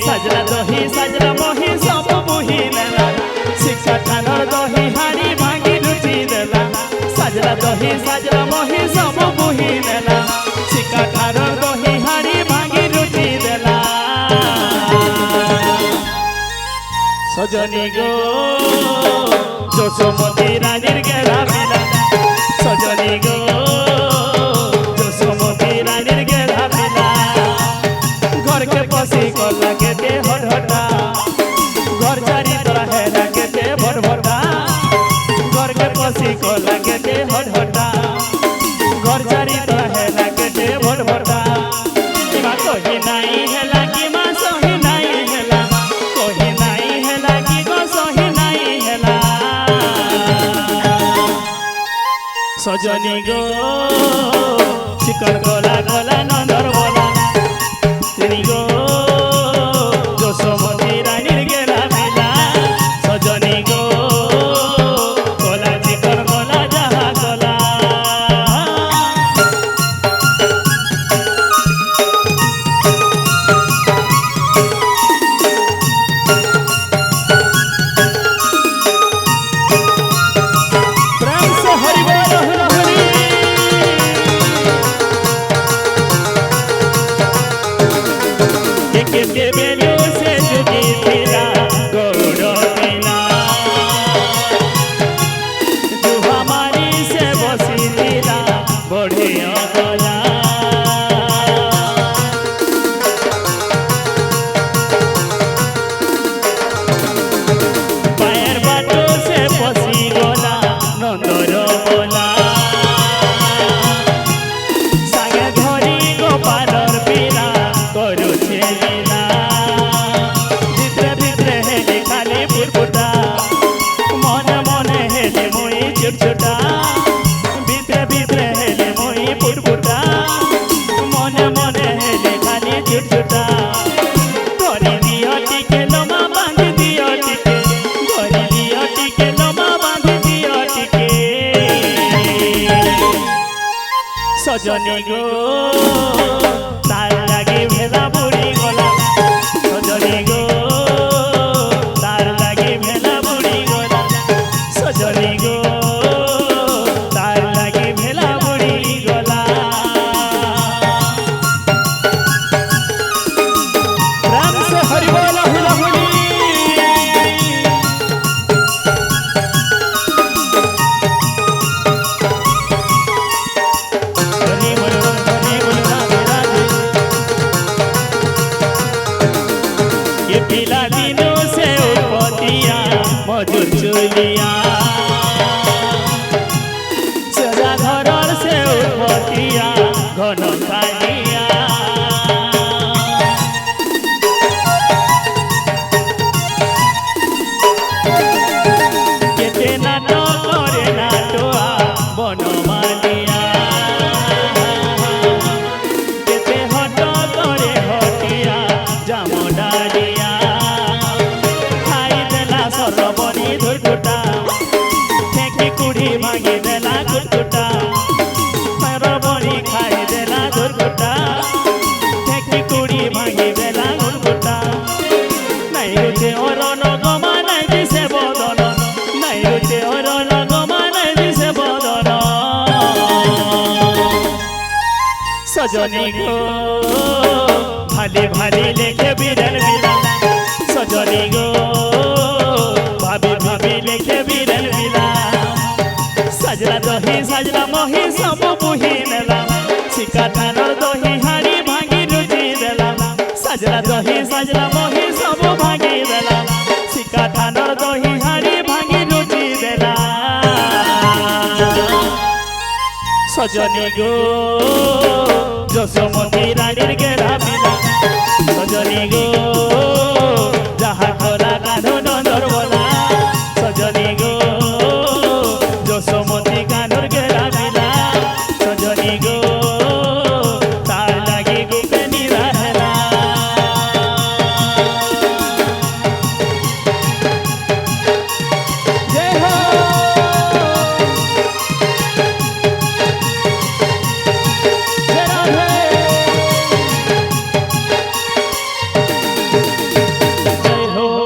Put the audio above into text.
साजरा दही साजरा मोही सब मोही नेला शिक्षा ठानर दही हाड़ी भांगी लुटी देला साजरा दही साजरा मोही सब मोही नेला शिक्षा ठानर दही हाड़ी भांगी लुटी देला सजनी गो जोशमती रानीर गेला मिला सजनी गो जोशमती रानीर गेला मिला घर के पसी कला के दे हटा घर चारी तोरा है के दे भटा घर के पसी कला के दे हटा घर चारी तोरा है के दे भटा मा कहि नाई हैला कि मा सही नाई हैला कहि नाई हैला कि गो सही नाई हैला सजनी गो चिकन गला गला नंदर बोला तेरी गो जोशमती रानीर गेला मिला सजनी गो गला चिकन गला जहा गला प्रेम से हरि बोल हरि के बेलो से जुगी तेरा गौरव तेरा तू हमारी से बसी तेरा बढ़े अगला पैर बाटो से बसी गला नंदर बोला सागे धरी गोपालर पीरा करू छे छोटा भीतरे भीतरे हेले मोई पुटपुटा मने मने हेले खाली छोटा धरी दियो टिके लोमा बांध दियो टिके धरी दियो टिके लोमा बांध दियो टिके सजनी गो तार लागे भेला बुड़ी गला सजनी गो तार लागे भेला बुड़ी गला सजनी गो पिला दिनों से उपतिया मधुर चुलिया सजा धरर से उपतिया घन कालिया केते नाटो करे नाटोआ बनमालिया केते हट करे हटिया जामडालिया सरबनी धुरकुटा फेंकी कुड़ी भांगी देला गुटकुटा सरबनी खाई देला धुरकुटा फेंकी कुड़ी भांगी देला गुटकुटा नहीं रुचे और नगमा नहीं दिसे बदन नहीं रुचे और नगमा नहीं दिसे बदन सजनी गो भाली भाली लेके बिरल बिरल सजनी गो भाभी भाभी लेके बिरल मिला साजरा दही साजरा मोही सब मोही नेला शिका ठानर दही हाड़ी भांगी लुटी देला साजरा दही साजरा मोही सब भांगी देला शिका ठानर दही हाड़ी भांगी लुटी देला सजनी गो जोशमती रानीर गेला मिला सजनी गो